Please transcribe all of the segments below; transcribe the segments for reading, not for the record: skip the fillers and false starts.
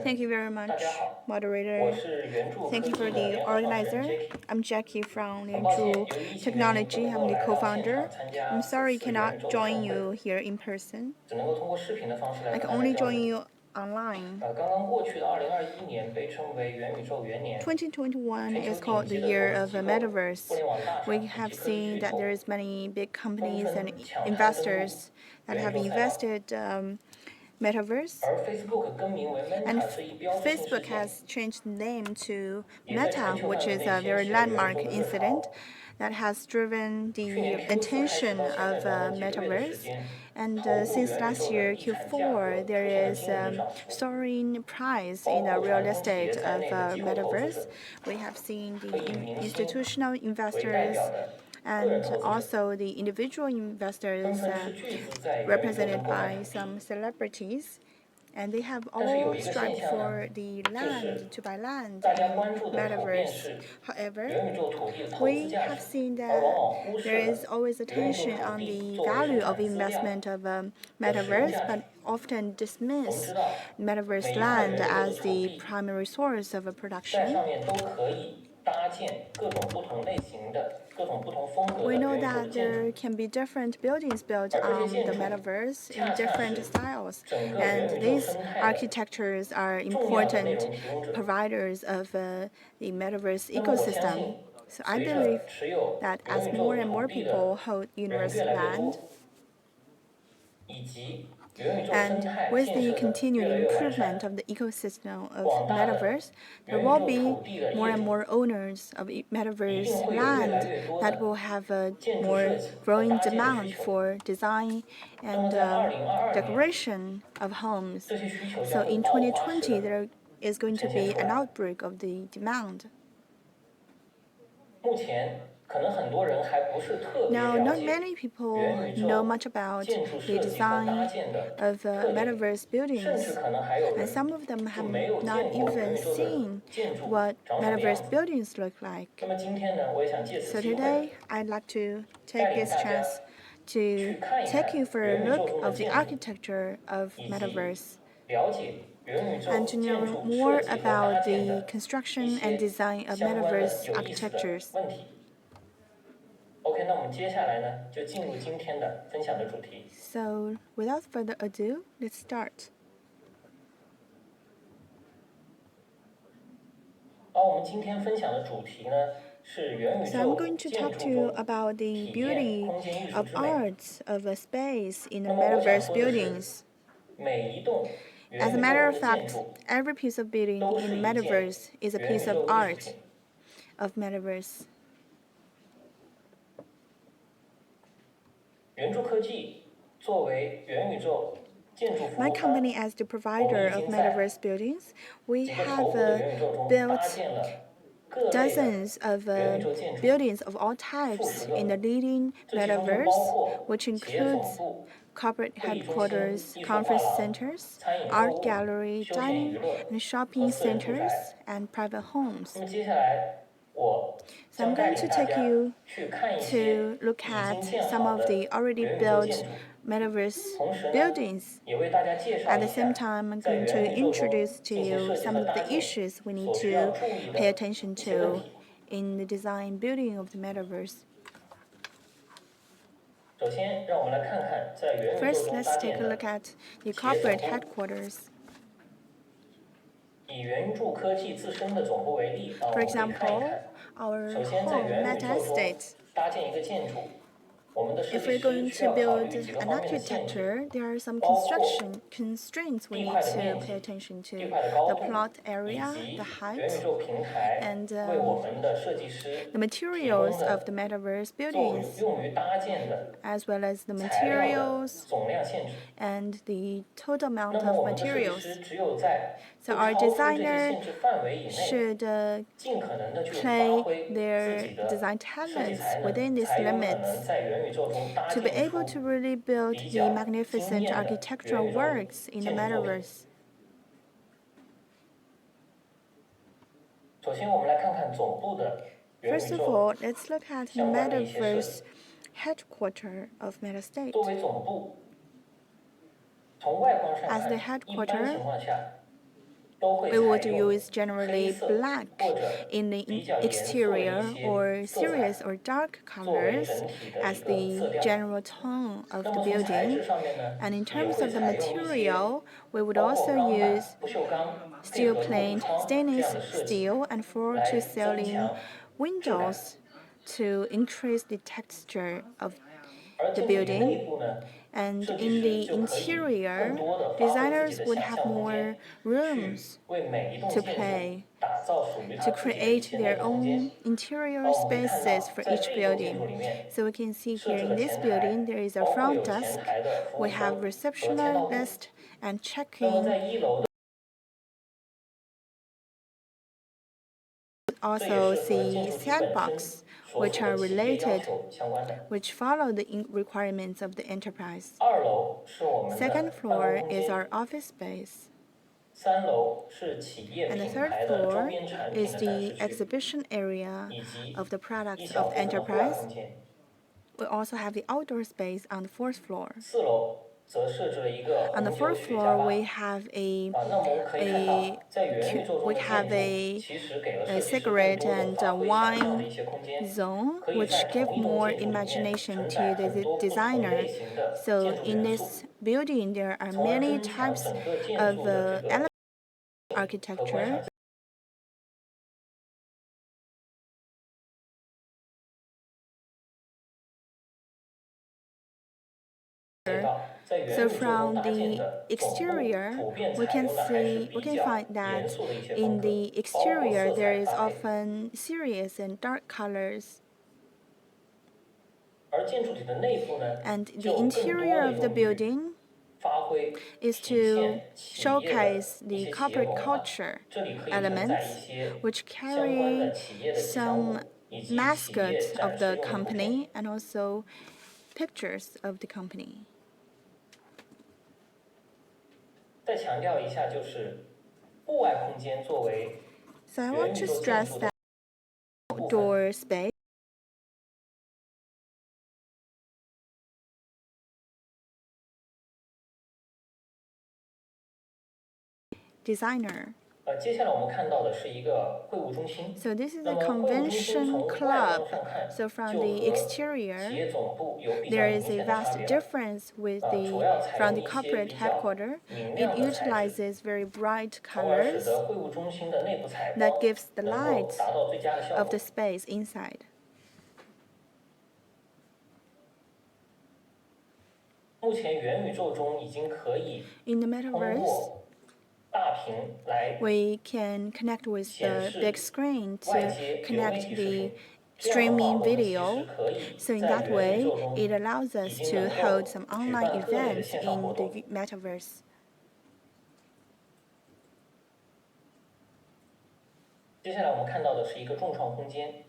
Thank you very much, moderator. Thank you for the organizer. I'm Jackie from Lianzhu Technology. I'm the co-founder. I'm sorry I cannot join you here in person. I can only join you online. 2021 is called the year of the Metaverse. We have seen that there is many big companies and investors that have invested Metaverse. And Facebook has changed the name to Meta, which is a very landmark incident that has driven the attention of Metaverse. And since last year, Q4, there is soaring price in the real estate of Metaverse. We have seen the institutional investors and also the individual investors represented by some celebrities. And they have all strived for the land, to buy land in Metaverse. However, we have seen that there is always attention on the value of investment of Metaverse, but often dismiss Metaverse land as the primary source of production. We know that there can be different buildings built on the Metaverse in different styles, and these architectures are important providers of the Metaverse ecosystem. So I believe that as more and more people hold universal land, and with the continued improvement of the ecosystem of Metaverse, there will be more and more owners of Metaverse land that will have a more growing demand for design and decoration of homes. So in 2020, there is going to be an outbreak of the demand. Now, not many people know much about the design of Metaverse buildings, and some of them have not even seen what Metaverse buildings look like. So today, I'd like to take this chance to take you for a look of the architecture of Metaverse and to know more about the construction and design of Metaverse architectures. So, without further ado, let's start. So I'm going to talk to you about the beauty of arts of a space in the Metaverse buildings. As a matter of fact, every piece of building in Metaverse is a piece of art of Metaverse. My company, as the provider of Metaverse buildings, we have built dozens of buildings of all types in the leading Metaverse, which includes corporate headquarters, conference centers, art gallery, dining and shopping centers, and private homes. So I'm going to take you to look at some of the already built Metaverse buildings. At the same time, I'm going to introduce to you some of the issues we need to pay attention to in the design building of the Metaverse. First, let's take a look at the corporate headquarters. For example, our home, MetaEstate. If we're going to build an architecture, there are some construction constraints we need to pay attention to. The plot area, the height, and the materials of the Metaverse buildings, as well as the materials and the total amount of materials. So our designer should play their design talents within these limits to be able to really build the magnificent architectural works in the Metaverse. First of all, let's look at the Metaverse Headquarter of Metaestate. As the 一般 headquarter, 情况下都会 we would 采用 use 黑 generally 色 black 或者 in the 比较严肃的一 exterior 些 or 色彩 serious or dark 作为 colors 整体的一 as 个 the 色调。 general tone 那 of the 么从材质 building. 上面呢， And in 也 terms 会 of the 采用一些 material, we would 包括 also 钢板、 use 不锈钢配 steel 合透 planed 窗这样 stainless 的设计， steel and floor 来 to 增 ceiling 强质感。 windows to increase the texture of 而 the 建筑体 building. 内部呢， And 设计 in 师 the 就可以更 interior, 多的发挥自己 designers 的 would 想 have 象空 more 间，去 rooms 为每一栋 to 建筑 play, 打造属于 to 它自己的一 create 些内 their 部空间。 own interior 我们可以看 spaces 到， for 在 each 这一栋建筑 building. 里面 So we can see 设 here 置 in 了 this 前 building 台， there is a 包括 front 有前 desk, 台的服务 we have 生和签到部。 receptionist and 那么在 checking, 1楼的 also 这也是和建 see 筑体本身 sandbox, 所 which 属 are 的企业要 related, 求相关的。 which follow the requirements of the enterprise. 2楼是我们 Second 的办公 floor 空 is 间， our office space. 3楼是企业 And the 品 third 牌的周 floor 边产品 is 的展 the 示区， exhibition area 以及 of the 一 products 小 of the 部分的户外 enterprise. 空间。 We also have the outdoor space on the fourth floor. 4楼则设置了一个 On the 红酒 fourth 雪茄 floor, 吧。 we have a 那么我们可以看到，在元宇宙中 we 的 have 建筑 a 其实给了 a 设计师更 cigarette 多的 and 发 a 挥想象的 wine 一些空间， zone, 可以 which 在 give 同一栋 more 建筑里面 imagination 承 to 载 the 很多不同 designer. 类型的 So 建筑 in 元素， this building, there are 从而 many 增强 types 整个建 of 筑的这个 element 和观 architecture. 赏性。在元 So 宇宙中 from 搭建 the 的总部 exterior, 普遍 we 采 can 用的还是 see, we 比 can 较 find 严 that 肃的一些风 in 格， the 包括 exterior 色 there 彩 is 搭配。 often serious and dark colors. 而建筑体的内部呢， And the 就更多 interior 的 of the 用于 building 发挥 is 体 to 现企业的 showcase 一 the 些企业 corporate 文化。 culture 这里可以承载一 elements 些 which 相关的 carry 企业的吉祥物， some 以及企业 mascots 展 of 示 the 用的图片。 company and also pictures of the company. 再强调一下，就是户外空间作为 So I 元 want 宇 to 宙建 stress 筑的 that 部分， outdoor space designer. 接下来我们看到的是一个会务中心。 So this is 那 a 么会务中心 convention 从外 club. 观上看， So from 就 the 和企 exterior, 业总部有比较 there 明 is a 显的差 vast 别了。 difference with 主要 the 采 from 用 the 一些 corporate 比较 headquarter. 明 It 亮的材质， utilizes very bright 从而使 colors 得会务中心的内部采 that 光 gives the 能够 light 达到最佳的效 of 果 the。space inside. 目前元宇宙中已经可以 In the 通 Metaverse, 过大屏来 we can connect with 显 the 示 big screen 外 to 接流媒 connect 体视 the 频。这样的话， streaming 我们其实 video. 可以 So in 在 that 元宇 way, 宙中 it allows 已 us 经 to 能 hold 够 some 举 online 办各类的 events 线上 in 活 the 动。 Metaverse. 接下来我们看到的是一个众创空间。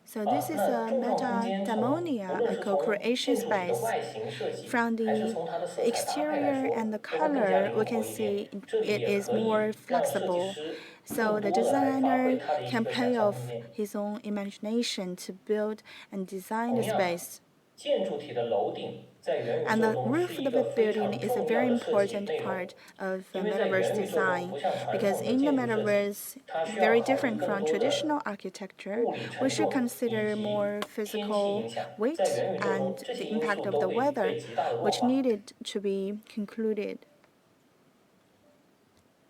So this is 那 a 众创空间从 metademonia, 无论 a 是从 co-creation 建筑体的 space. 外形设计， From 还是 the 从它的色彩搭配来 exterior 说， and the 都会更加 color, 灵 we 活 can 一点。 see 这里 it 也 is 可以 more 让设计 flexible. 师 So 更 the 多的来发挥 designer 他的一 can 个想 play 象 off 空间。 his own imagination to build and design 同 the 样， space. 建筑体的楼顶在元宇 And 宙 the 中 roof 是 of 一 the 个非 building 常 is a 重 very 要的设计 important 内容。 part of 因为在 Metaverse 元宇宙中 design 不像传 because 统的 in the 建筑设计， Metaverse, 它需要 very 考虑 different 更 from 多的 traditional architecture, 物理承 we should 重以 consider 及 more 天气 physical 影响。在 weight 元宇宙中， and 这些 the 因 impact 素 of 都 the 会 weather, 被极大的弱 which 化。 needed to be concluded.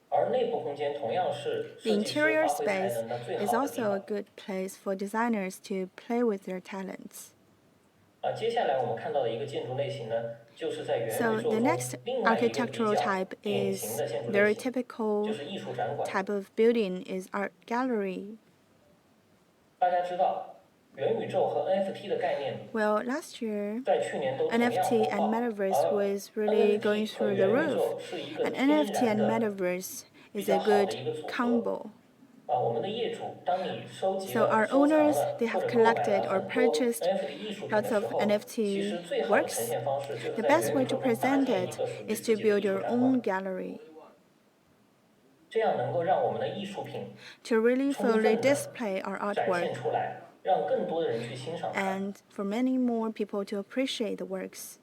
而内部空间同样是 The 设计师 interior 发挥才 space 能的最 is 好的地 also a 方。 good place for designers to play with their talents. 接下来我们看到的一个建筑类型呢，就是在元宇 So 宙 the 中 next 另外一个比 architectural 较 type 典型 is 的建筑 very 类型， typical 就是艺术展馆。 type of building is art gallery. 大家知道，元宇宙和 NFT 的概念 Well, last year, 在去年都同样 NFT 火 and 爆， Metaverse 而 was really going NFT 和 through the 元宇 roof. 宙是一个 And 天 NFT 然 and 的 Metaverse 比 is 较 a 好 good 的一个组合。 combo. 我们的业主，当你收集 So 了、 our 收藏 owners, 了 they 或 have 者购买 collected 了 or 很多 purchased NFT 艺术品 lots 的时 of 候，其 NFT 实最好的呈 works. 现方式就是 The 在 best 元 way 宇 to 宙中搭 present 建一 it 个属于 is 自 to 己的 build 艺术 your 展 own 馆， gallery 这样能够让我们的艺术品 to really 充 fully 分的 display our 展现 artwork 出来，让更多的人去欣赏它。 and for many more people to appreciate the works.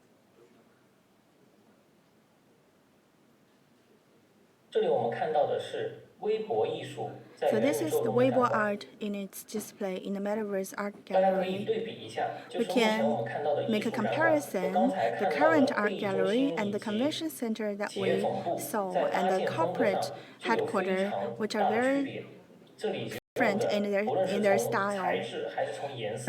这里我们看到的是微博艺术在 So 元 this 宇 is 宙 the 中的展 Weibo 馆。 art in its display in the Metaverse art 大家可以 gallery. 对比一下，就 We 是目前我 can 们看到的艺 make a 术展馆和刚 comparison 才 the 看到 current 的会 art 议中 gallery 心 and 以 the 及 convention center that 企业 we 总部 saw 在 and 搭 the 建风格 corporate 上就有非 headquarter, 常 which are 大的区 very 别。这里使用 different 的 in 不论是 their 从材 style. 质还是从颜色。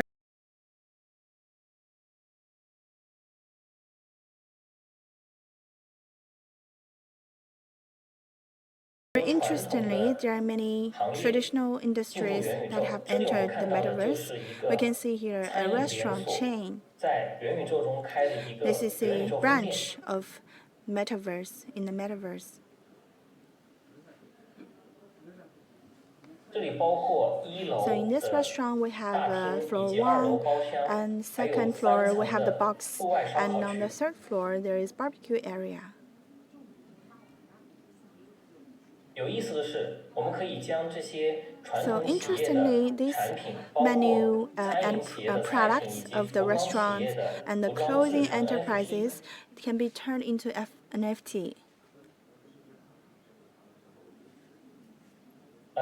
Interestingly, there are many traditional industries that have entered the Metaverse. We can see here a restaurant chain. 在元宇宙中开的一个 This is 元宇 a 宙分店。 branch of Metaverse in the Metaverse. 这里包括一 So 楼 in this 的 restaurant, we 大 have 厅以 floor 及2楼 1, 包厢， and 还有 second 3 floor we 层 have the 的 box, 户外烧 and 烤 on the 区。 third floor there is barbecue area. 有意思的是，我们可以将这些传 So 统企业 interestingly, 的 these 产品，包括 menu 餐饮 and 企业的菜品， products 以及 of the 服装企 restaurants 业的 and the 服装制 clothing 成 enterprises can be turned into NFT.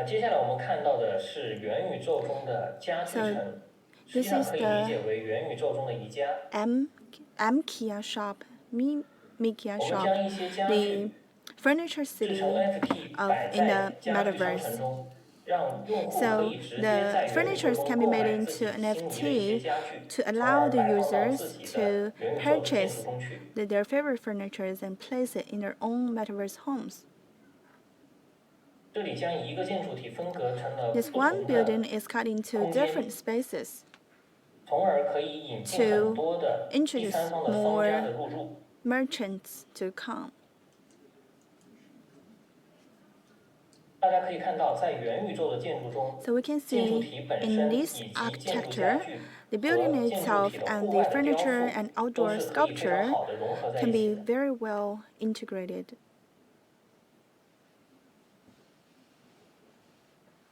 接下来我们看到的是元宇宙中的家具 So 城，实际上 this is 可以理解为元宇宙中的宜家。 Kia shop, Kia 我们 shop, 将一些家 the 具 furniture 制 city 成 NFT of 摆 in 在 the 家具商城 Metaverse. 中，让用户可 So 以直接 the 在元宇宙 furnitures 中 can be 购 made 买自己 into 心仪的一些 NFT 家具， to 从 allow 而 the 摆放到 users 自己 to 的元宇宙的建筑 purchase 中去。 their favorite furnitures and place it in their own Metaverse homes. 这里将一个建筑体分隔成了 This 不 one 同 building 的 is cut into 空间， different spaces 从而可以引进很 to 多的第 introduce 三方的商家 more 的入驻。 merchants to come. 大家可以看到，在元宇宙的建筑中， So we can 建筑 see 体本 in 身 this 以及建筑家 architecture, 具 the 和 building 建筑 itself 体的 and 户 the 外的雕 furniture 塑 and 都 outdoor 是可以非常 sculpture 好的融合在 can 一起 be 的。 very well integrated.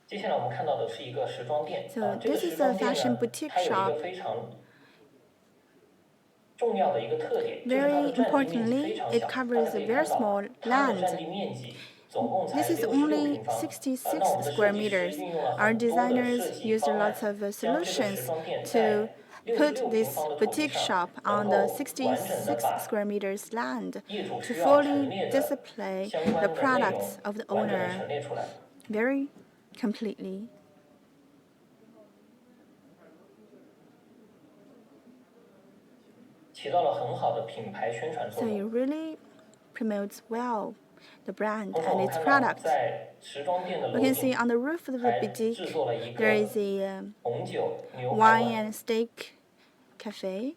接下来我们看到的是一个时装店， So 这个 this 时 is a 装店 fashion 呢， boutique 它有一个 shop. 非常重要的一个特点，就是它 Very 的占地面积非 importantly, 常 it 小。大 covers 家可 a 以 very 看到， small 它的占 land. 地面积总共才 This is 66 only 平方米。那 66 我们的 square 设计师 meters. 运用了 Our 很多的 designers 设计 used 方案， lots of 将这个时 solutions 装店 to 在 put 66 平 this 方的土地 boutique 上， shop 能 on the 够完整的 66 把 square meters land 业主 to 需要陈 fully 列的 display 相 the 关的内 products 容 of the 完整的 owner 陈列出来。 very completely. 起到了很好的品牌宣传作 So 用。 it really promotes well the brand 同时，我 and 们 its 看到 product. 在时装店的 We 楼 can see 顶 on the roof of the 还 boutique 制作了一 there 个 is a 红酒牛排 wine 馆。 and steak cafe.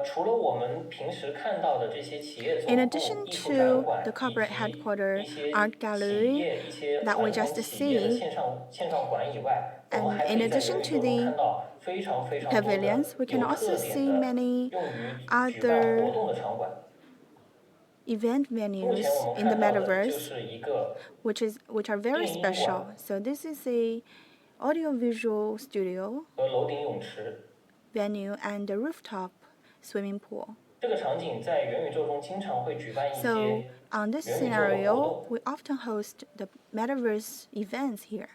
除了我们平时看到的这些企业总 In 部、 addition 艺术展 to 馆 the 以 corporate 及 headquarter 一些 art 企 gallery 业、一些 that we 传 just 统企业的 see, 线上馆以外，我们 and 还可 in 以在 addition 元宇 to 宙中 the 看到非常多的 pavilions, we can 有 also 特点 see 的 many 用于举办 other 活动的场馆。 event 目 venues 前我们 in the 看到的就 Metaverse, 是一个 which are very 电音馆 special. So this is a audiovisual studio 和楼顶泳池。 venue and a rooftop swimming pool. 这个场景在元宇宙中经常会举办一 So 些 on this 元宇宙的活 scenario, 动。 we often host the Metaverse events here.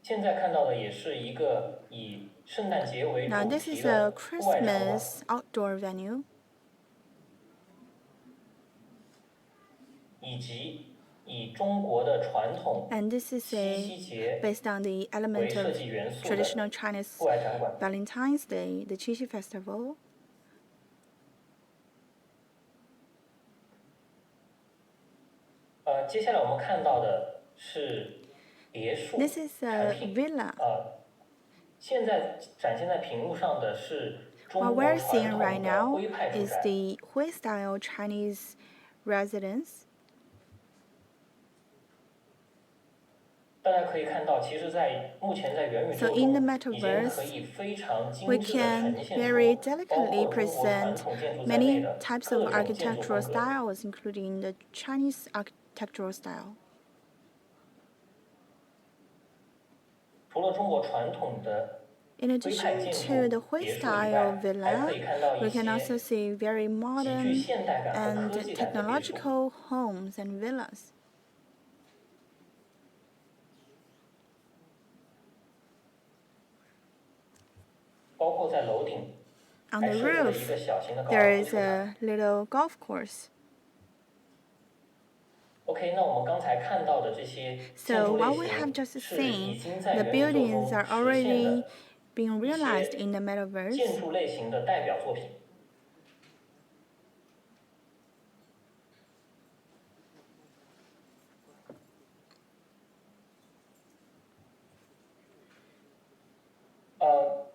现在看到的也是一个以圣诞节为 Now 主 this 题 is 的 a 户外场馆， Christmas outdoor venue. 以及以中国的传统 And this is 七 a 夕节 based on the 为 element 设 of 计元素 traditional 的 Chinese 户外展馆。 Valentine's Day, the Qixi Festival. 接下来我们看到的是别墅 This is 产 a 品。 villa. 现在展现在屏幕上的是中 What 国 we're 传 seeing 统 right 的 now 徽派住 is 宅。 the Hui style Chinese residence. 大家可以看到，其实在目前在元宇 So 宙 in the 中，已经 Metaverse, 可以非常精 we 致的 can 呈现 very 出包 delicately 括中国传 present 统建筑在内 many 的 types 各 of 种建筑 architectural 风格。 styles, including the Chinese architectural style. 除了中国传统的 In 徽派 addition 建 to 筑 the Hui 别墅以 style 外，还可 villa, 以看到 we 一 can 些 also see very 极具 modern 现代感和 and 科技感的别墅。 technological homes and villas. 包括在楼顶 On 还 the 设置了一 roof, 个小型的高 there 尔夫 is 球场。 a little golf course. OK， 那我们刚才看到的这些建 So 筑类 what we have 型 just 是已 seen, 经在 the 元宇宙 buildings 中 are 实现 already 的 being 一 realized 些 in the 建 metaverse. 筑类型的代表作品。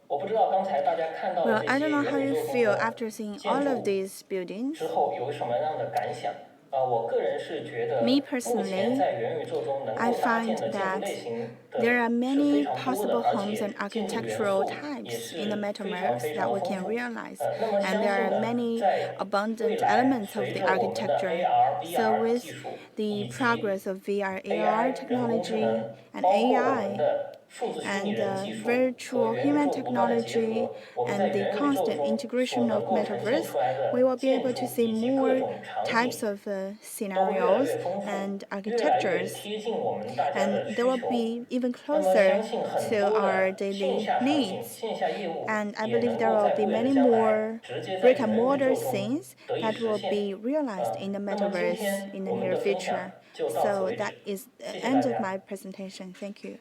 我不知道刚才大家看到的 Well, 这 I 些 don't know how 元宇 you 宙中 feel 的 after seeing 建 all of 筑 these buildings. 之后有什么样的感想？我个人是觉 Me 得目前 personally, 在元宇宙中能 I 够搭 find 建的建筑 that 类型 there 的 are 是非 many 常多的， possible 而 homes 且 and 建筑元 architectural 素也 types in the 是非常 metaverse 非 that 常 we 丰 can 富。 realize. 那么 And 相 there 信 are 呢， many 在未 abundant 来 elements of 随 the 着我们的 architecture. AR、 So VR 技 with 术 the 以及 progress of VR, AR AI 人工智 technology 能， and 包括我们 AI 的数字虚拟 and 人技术和 virtual 元宇 human 宙不断的结 technology 合，我们在 and the 元宇宙 constant 中所 integration 能 of 够呈现 metaverse, 出来 we 的 will be 建 able 筑 to see 以及各 more 种场 types 景 of 都越来 scenarios 越丰富， and 越来越 architectures, 贴近我们大家 and 的 they 需 will 求。 be even 那么相 closer 信很 to 多 our 的线 daily 下场景、 needs. 线下业务 And I 也 believe 能 there 够 will 在 be 未来的 many 将来 more 直接在 brick and 元宇 mortar 宙中 scenes 得以 that 实 will 现。 be realized in the 那么今 metaverse 天 in the 我们 near 的分享 future. 就到此 So 为止， that is 谢 the 谢大 end of 家。 my presentation. Thank you.